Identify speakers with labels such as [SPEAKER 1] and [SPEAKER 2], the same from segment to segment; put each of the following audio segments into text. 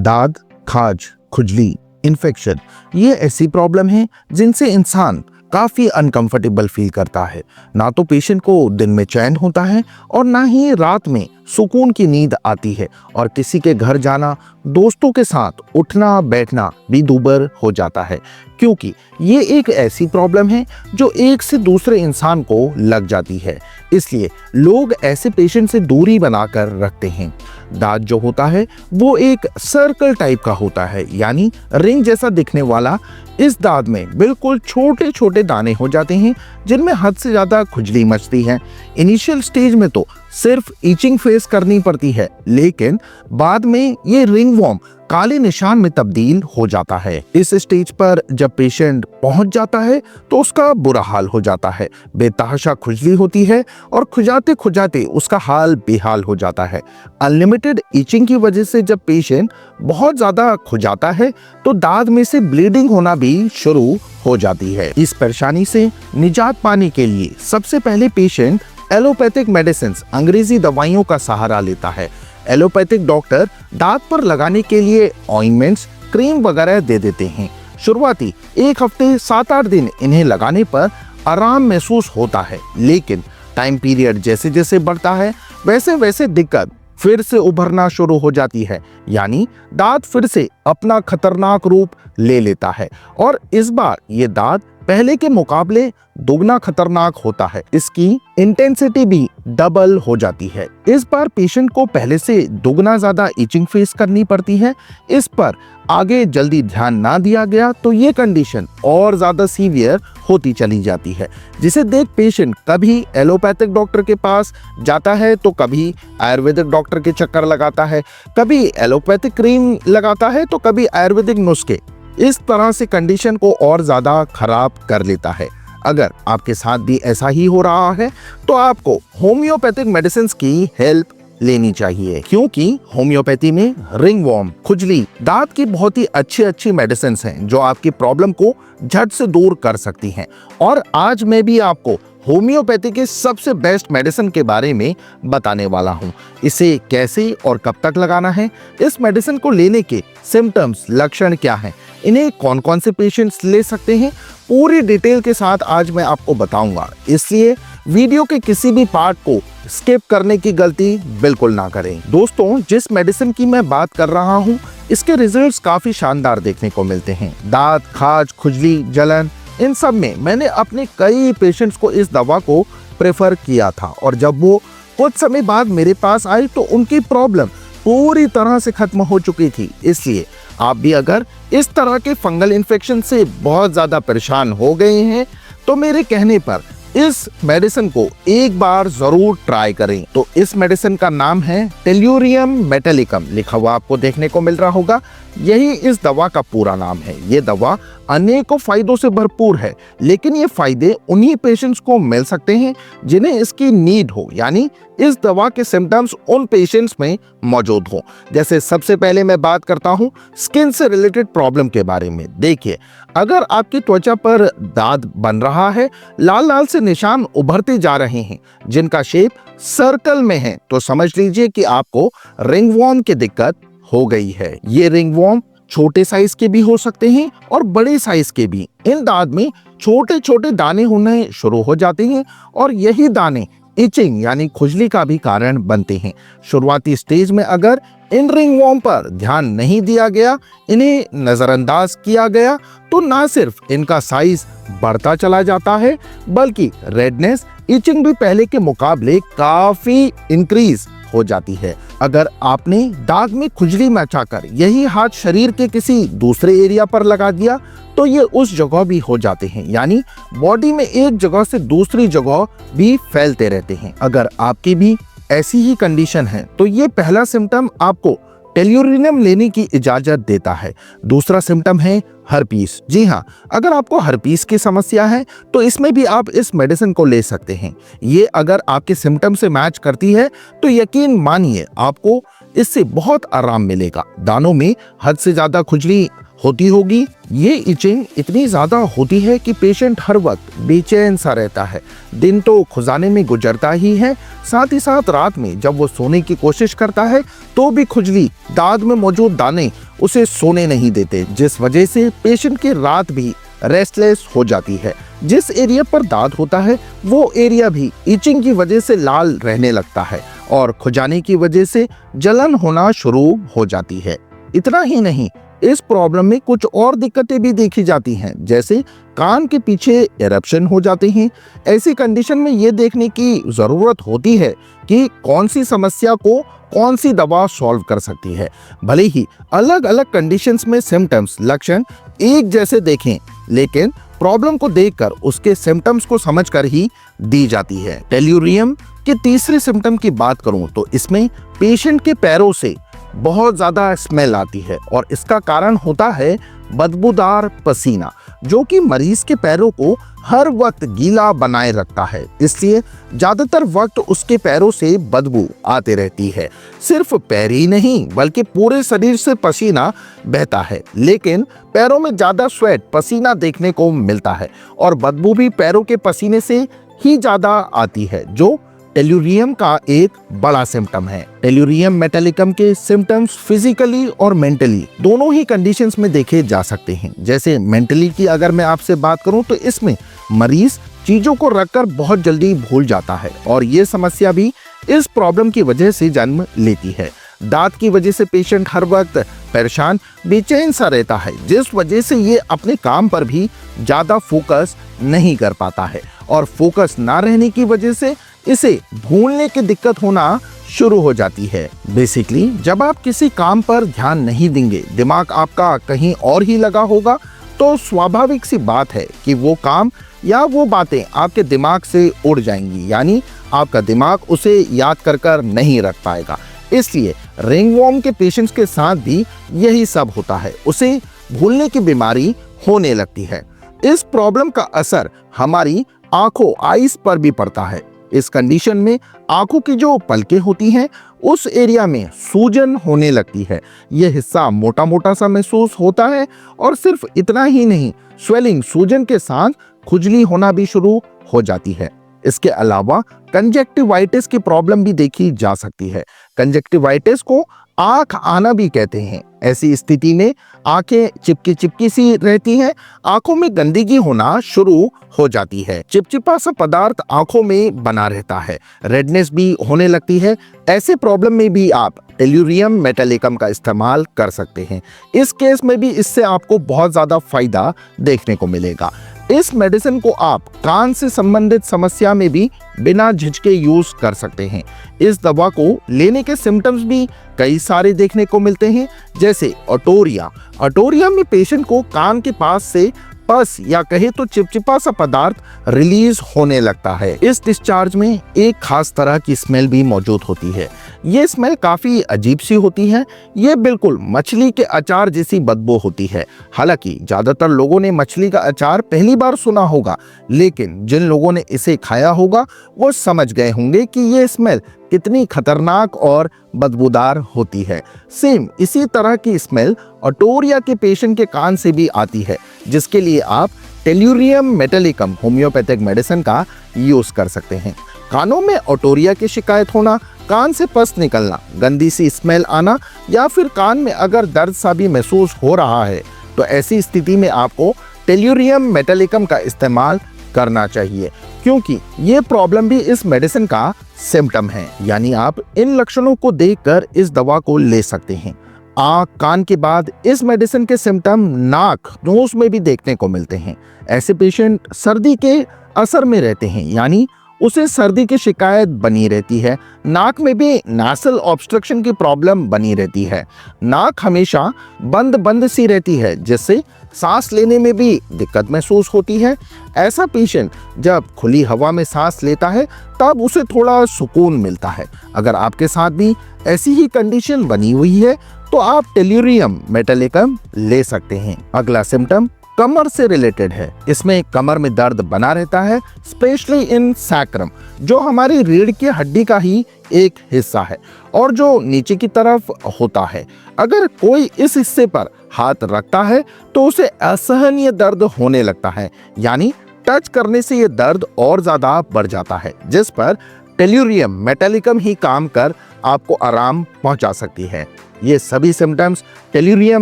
[SPEAKER 1] दाद, खाज, खुजली, इन्फेक्शन ये ऐसी प्रॉब्लम है जिनसे इंसान काफी अनकंफर्टेबल फील करता है। ना तो पेशेंट को दिन में चैन होता है और ना ही रात में सुकून की नींद आती है, और किसी के घर जाना, दोस्तों के साथ उठना बैठना भी दूभर हो जाता है, क्योंकि ये एक ऐसी प्रॉब्लम है जो एक से दूसरे इंसान को लग जाती है। इसलिए लोग ऐसे पेशेंट से दूरी बनाकर रखते हैं। दांत जो होता है वो एक सर्कल टाइप का होता है, यानी रिंग जैसा दिखने वाला। इस दांत में बिल्कुल छोटे छोटे दाने हो जाते हैं जिनमें हद से ज्यादा खुजली मचती है। इनिशियल स्टेज में तो सिर्फ ईचिंग फेस करनी पड़ती है, लेकिन बाद में ये रिंग वॉर्म काले निशान में तब्दील हो जाता है। इस स्टेज पर जब पेशेंट पहुंच जाता है तो उसका बुरा हाल हो जाता है। बेतहाशा खुजली होती है और खुजाते खुजाते उसका हाल बेहाल हो जाता है। अनलिमिटेड ईचिंग की वजह से जब पेशेंट बहुत ज्यादा खुजाता है तो दांत में से ब्लीडिंग होना भी शुरू हो जाती है। इस परेशानी से निजात पाने के लिए सबसे पहले पेशेंट एलोपैथिक मेडिसिन, अंग्रेजी दवाइयों का सहारा लेता है। एलोपैथिक डॉक्टर दांत पर लगाने के लिए ऑइंटमेंट्स, क्रीम वगैरह दे देते हैं। शुरुआती 1 हफ्ते 7-8 दिन इन्हें लगाने पर आराम महसूस होता है, लेकिन टाइम पीरियड जैसे जैसे बढ़ता है वैसे वैसे दिक्कत फिर से उभरना शुरू हो जाती है, यानी दांत फिर से अपना खतरनाक रूप ले लेता है और इस बार ये दांत पहले के मुकाबले दोगुना खतरनाक होता है। इसकी इंटेंसिटी भी डबल हो जाती है। इस बार पेशेंट को पहले से दोगुना ज्यादा इचिंग फेस करनी पड़ती है। इस पर आगे जल्दी ध्यान ना दिया गया तो ये कंडीशन और ज्यादा सीवियर होती चली जाती है, जिसे देख पेशेंट कभी एलोपैथिक डॉक्टर के पास जाता है तो कभी आयुर्वेदिक डॉक्टर के चक्कर लगाता है, कभी एलोपैथिक क्रीम लगाता है तो कभी आयुर्वेदिक नुस्खे। इस तरह से कंडीशन को और ज्यादा खराब कर लेता है। अगर आपके साथ भी ऐसा ही हो रहा है तो आपको होम्योपैथिक मेडिसिन की हेल्प लेनी चाहिए, क्योंकि होम्योपैथी में रिंग वॉर्म, खुजली, दांत की बहुत ही अच्छी मेडिसिन हैं जो आपकी प्रॉब्लम को झट से दूर कर सकती हैं। और आज मैं भी आपको होम्योपैथी के सबसे बेस्ट मेडिसिन के बारे में बताने वाला हूं। इसे कैसे और कब तक लगाना है, इस मेडिसिन को लेने के सिम्टम्स, लक्षण क्या हैं, इन्हें कौन कौन से पेशेंट्स ले सकते हैं, पूरी डिटेल के साथ आज मैं आपको बताऊंगा। इसलिए वीडियो के किसी भी पार्ट को स्किप करने की गलती बिल्कुल ना करें। दोस्तों, जिस मेडिसिन की मैं बात कर रहा हूं, इसके रिजल्ट्स काफी शानदार देखने को मिलते हैं। दांत, खाज, खुजली, जलन, इन सब में मैंने अपने कई पेशेंट्स को इस दवा को प्रेफर किया था, और जब वो कुछ समय बाद मेरे पास आई तो उनकी प्रॉब्लम पूरी तरह से खत्म हो चुकी थी। इसलिए आप भी अगर इस तरह के फंगल इन्फेक्शन से बहुत ज्यादा परेशान हो गए हैं तो मेरे कहने पर इस मेडिसिन को एक बार जरूर ट्राई करें। तो इस मेडिसिन का नाम है टेल्यूरियम मेटालिकम, लिखा हुआ आपको देखने को मिल रहा होगा। यही इस दवा का पूरा नाम है। ये दवा अनेकों फायदों से भरपूर है, लेकिन ये फायदे उन्हीं पेशेंट्स को मिल सकते हैं जिन्हें इसकी नीड हो, यानी इस दवा के सिम्टम्स उन पेशेंट्स में मौजूद हो। जैसे सबसे पहले मैं बात करता हूँ स्किन से रिलेटेड प्रॉब्लम के बारे में। देखिए, अगर आपकी त्वचा पर दाग बन रहा है, लाल लाल से निशान उभरते जा रहे हैं जिनका शेप सर्कल में है, तो समझ लीजिए कि आपको रिंगवॉर्म की दिक्कत हो गई है। ये रिंगवॉर्म छोटे साइज के भी हो सकते हैं और बड़े साइज के भी। इन दांत में छोटे छोटे दाने होने शुरू हो जाते हैं और यही दाने इचिंग यानी खुजली का भी कारण बनते हैं। शुरुआती स्टेज में अगर इन रिंगवॉर्म पर ध्यान नहीं दिया गया, इन्हें नजरअंदाज किया गया, तो ना सिर्फ इनका साइज बढ़ता चला जाता है, बल्कि रेडनेस, इचिंग भी पहले के मुकाबले काफी इंक्रीज हो जाती है। अगर आपने दाग में खुजली मचाकर यही हाथ शरीर के किसी दूसरे एरिया पर लगा दिया तो ये उस जगह भी हो जाते हैं, यानी बॉडी में एक जगह से दूसरी जगह भी फैलते रहते हैं। अगर आपकी भी ऐसी ही कंडीशन है तो ये पहला सिम्टम आपको टेल्यूरियम लेने की इजाजत देता है। दूसरा सिम्टम है हर्पीस। जी हाँ, अगर आपको हर्पीस की समस्या है तो इसमें भी आप इस मेडिसिन को ले सकते हैं। ये अगर आपके सिम्टम से मैच करती है तो यकीन मानिए आपको इससे बहुत आराम मिलेगा। दानों में हद से ज्यादा खुजली होती होगी। ये इचिंग इतनी ज्यादा होती है कि पेशेंट हर वक्त बेचैन सा रहता है। दिन तो खुजाने में गुजरता ही है, साथ ही साथ रात में जब वो सोने की कोशिश करता है तो भी खुजली, दांत में मौजूद दाने उसे सोने नहीं देते, जिस वजह से पेशेंट की रात भी रेस्टलेस हो जाती है। जिस एरिया पर दांत होता है वो एरिया भी इचिंग की वजह से लाल रहने लगता है और खुजाने की वजह से जलन होना शुरू हो जाती है। इतना ही नहीं, इस प्रॉब्लम में कुछ और दिक्कतें भी देखी जाती हैं, जैसे कान के पीछे इरप्शन हो जाते हैं। ऐसी कंडीशन में ये देखने की जरूरत होती है कि कौन सी समस्या को कौन सी दवा सॉल्व कर सकती है। भले ही अलग अलग कंडीशंस में सिम्टम्स, लक्षण एक जैसे देखें, लेकिन प्रॉब्लम को देखकर उसके सिम्टम्स को समझकर ही दी जाती है। टेल्यूरियम के तीसरे सिम्टम की बात करूं तो इसमें पेशेंट के पैरों से बहुत ज्यादा स्मेल आती है और इसका कारण होता है बदबूदार पसीना, जो कि मरीज के पैरों को हर वक्त गीला बनाए रखता है। इसलिए ज्यादातर वक्त उसके पैरों से बदबू आती रहती है। सिर्फ पैर ही नहीं बल्कि पूरे शरीर से पसीना बहता है, लेकिन पैरों में ज्यादा स्वेट, पसीना देखने को मिलता है और बदबू भी पैरों के पसीने से ही ज्यादा आती है, जो टेल्यूरियम का एक बड़ा सिम्टम है। टेल्यूरियम मेटालिकम के सिम्टम्स फिजिकली और मेंटली दोनों ही कंडीशंस में देखे जा सकते हैं। जैसे मेंटली की अगर मैं आपसे बात करूं तो इसमें मरीज चीजों को रखकर बहुत जल्दी भूल जाता है और ये समस्या भी इस प्रॉब्लम की वजह से जन्म लेती है। दांत की वजह से पेशेंट हर वक्त परेशान, बेचैन सा रहता है, जिस वजह से ये अपने काम पर भी ज्यादा फोकस नहीं कर पाता है और फोकस ना रहने की वजह से इसे भूलने की दिक्कत होना शुरू हो जाती है। बेसिकली जब आप किसी काम पर ध्यान नहीं देंगे, दिमाग आपका कहीं और ही लगा होगा, तो स्वाभाविक सी बात है कि वो काम या वो बातें आपके दिमाग से उड़ जाएंगी, यानी आपका दिमाग उसे याद कर नहीं रख पाएगा। इसलिए रिंगवॉर्म के पेशेंट्स के साथ भी यही सब होता है, उसे भूलने की बीमारी होने लगती है। इस प्रॉब्लम का असर हमारी आंखों, आईज पर भी पड़ता है। इस कंडीशन में आंखों की जो पलकें होती हैं उस एरिया में सूजन होने लगती है। यह हिस्सा मोटा मोटा सा महसूस होता है और सिर्फ इतना ही नहीं, स्वेलिंग, सूजन के साथ खुजली होना भी शुरू हो जाती है। इसके अलावा कंजक्टिवाइटिस की प्रॉब्लम भी देखी जा सकती है। कंजक्टिवाइटिस को आंख आना भी कहते हैं। ऐसी स्थिति में आंखें चिपकी चिपकी सी रहती हैं, आंखों में गंदगी होना शुरू हो जाती है, चिपचिपा सा पदार्थ आंखों में बना रहता है, रेडनेस भी होने लगती है। ऐसे प्रॉब्लम में भी आप टेल्यूरियम मेटालिकम का इस्तेमाल कर सकते हैं। इस केस में भी इससे आपको बहुत ज्यादा फायदा देखने को मिलेगा। इस मेडिसिन को आप कान से संबंधित समस्या में भी बिना झिझके यूज कर सकते हैं। इस दवा को लेने के सिम्टम्स भी कई सारे देखने को मिलते हैं, जैसे ओटोरिया। ओटोरिया में पेशेंट को कान के पास से पस या कहे तो चिपचिपा सा पदार्थ रिलीज होने लगता है। इस डिस्चार्ज में एक खास तरह की स्मेल भी मौजूद होती है। ये स्मेल काफी अजीब सी होती है। ये बिल्कुल मछली के अचार जैसी बदबू होती है। हालांकि ज्यादातर लोगों ने मछली का अचार पहली बार सुना होगा, लेकिन जिन लोगों ने इसे खाया होगा वो समझ गए होंगे कि ये स्मेल कितनी खतरनाक और बदबूदार होती है। सेम इसी तरह की स्मेल ओटोरिया के पेशेंट के कान से भी आती है, जिसके लिए आप टेल्यूरियम मेटालिकम होम्योपैथिक मेडिसिन का यूज कर सकते हैं। कानों में ओटोरिया की शिकायत होना, कान से पस निकलना, गंदी सी स्मेल आना या फिर कान में अगर दर्द सा भी महसूस हो रहा है, तो ऐसी स्थिति में आपको टेल्यूरियम मेटालिकम का इस्तेमाल करना चाहिए, क्योंकि ये प्रॉब्लम भी इस मेडिसिन का सिम्टम है। यानी आप इन लक्षणों को देखकर इस दवा को ले सकते हैं। आंख, कान के बाद इस मेडिसिन के सिम्टम नाक, नोज में भी देखने को मिलते हैं। ऐसे पेशेंट सर्दी के असर में रहते हैं, यानी उसे सर्दी की शिकायत बनी रहती है। नाक में भी नासल ऑब्स्ट्रक्शन की प्रॉब्लम बनी रहती है। नाक हमेशा बंद बंद सी रहती है, जिससे सांस लेने में भी दिक्कत महसूस होती है। ऐसा पेशेंट जब खुली हवा में सांस लेता है तब उसे थोड़ा सुकून मिलता है। अगर आपके साथ भी ऐसी ही कंडीशन बनी हुई है तो आप टेल्यूरियम मेटालिकम ले सकते हैं। अगला सिम्टम कमर से रिलेटेड है। इसमें कमर में दर्द बना रहता है, स्पेशली इन सैक्रम, जो हमारी रीढ़ की हड्डी का ही एक हिस्सा है और जो नीचे की तरफ होता है। अगर कोई इस हिस्से पर हाथ रखता है तो उसे असहनीय दर्द होने लगता है, यानी टच करने से ये दर्द और ज्यादा बढ़ जाता है, जिस पर टेल्यूरियम मेटालिकम ही काम कर आपको आराम पहुंचा सकती है। ये सभी सिम्टम्स टेल्यूरियम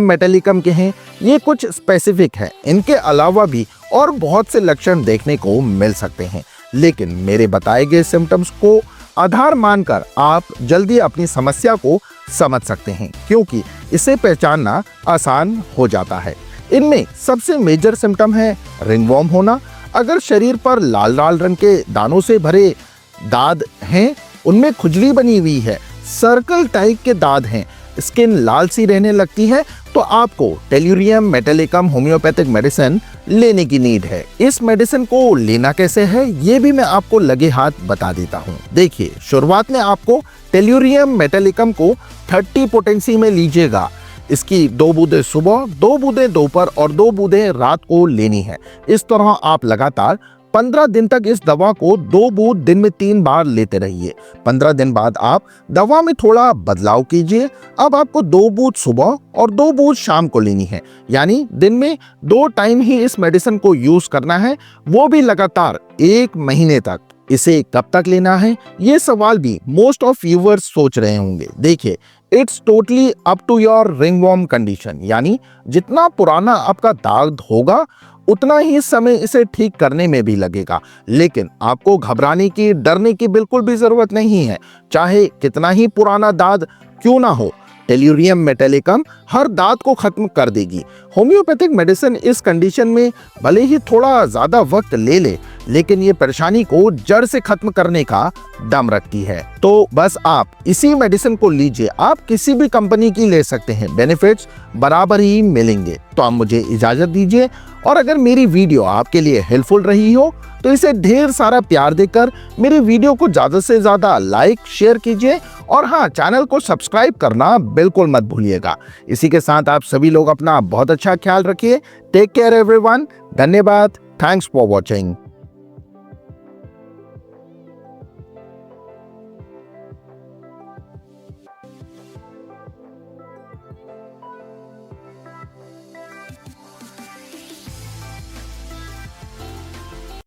[SPEAKER 1] मेटालिकम के हैं, ये कुछ स्पेसिफिक है। इनके अलावा भी और बहुत से लक्षण देखने को मिल सकते हैं, लेकिन मेरे बताए गए सिम्टम्स को आधार मानकर आप जल्दी अपनी समस्या को समझ सकते हैं, क्योंकि इसे पहचानना आसान हो जाता है। इनमें सबसे मेजर सिम्टम है रिंगवॉर्म होना। अगर शरीर पर लाल लाल रंग के दानों से भरे दाद हैं, उनमें खुजली बनी हुई है, सर्कल टाइप के दाद हैं, स्किन लाल सी रहने लगती है, तो आपको टेल्यूरियम मेटालिकम होम्योपैथिक मेडिसिन लेने की नीड है। इस मेडिसिन को लेना कैसे है ये भी मैं आपको लगे हाथ बता देता हूँ। देखिए, शुरुआत में आपको टेल्यूरियम मेटालिकम को 30 पोटेंसी में लीजिएगा। इसकी 2 बूंदें सुबह, 2 बूंदें दोपहर और 2 बूंदें रात को लेनी है। इस तरह आप लगातार 15 दिन तक इस दवा को 2 बूंद दिन में 3 बार लेते रहिए। 15 दिन बाद आप दवा में थोड़ा बदलाव कीजिए। अब आपको 2 बूंद सुबह और 2 बूंद शाम को लेनी है, यानी दिन में 2 टाइम ही इस मेडिसिन को यूज करना है, वो भी लगातार 1 महीने तक। इसे कब तक लेना है, ये सवाल भी मोस्ट ऑफ व्यूअर्स सोच रहे होंगे। देखिए, it's totally up to your ringworm condition, यानी जितना पुराना आपका दाग होगा उतना ही समय इसे ठीक करने में भी लगेगा। लेकिन आपको घबराने की, डरने की बिल्कुल भी जरूरत नहीं है। चाहे कितना ही पुराना दाद क्यों ना हो, टेल्यूरियम मेटालिकम हर दाद को खत्म कर देगी। होम्योपैथिक मेडिसिन इस कंडीशन में भले ही थोड़ा ज्यादा वक्त ले ले, लेकिन ये परेशानी को जड़ से खत्म करने का दम रखती है। तो बस आप इसी मेडिसिन को लीजिए। आप किसी भी कंपनी की ले सकते हैं, बेनिफिट्स बराबर ही मिलेंगे। तो आप मुझे इजाजत दीजिए, और अगर मेरी वीडियो आपके लिए हेल्पफुल रही हो तो इसे ढेर सारा प्यार देकर मेरे वीडियो को ज्यादा से ज्यादा लाइक शेयर कीजिए, और हाँ, चैनल को सब्सक्राइब करना बिल्कुल मत भूलिएगा। इसी के साथ आप सभी लोग अपना बहुत अच्छा ख्याल रखिए। Take care everyone. धन्यवाद। Thanks for watching.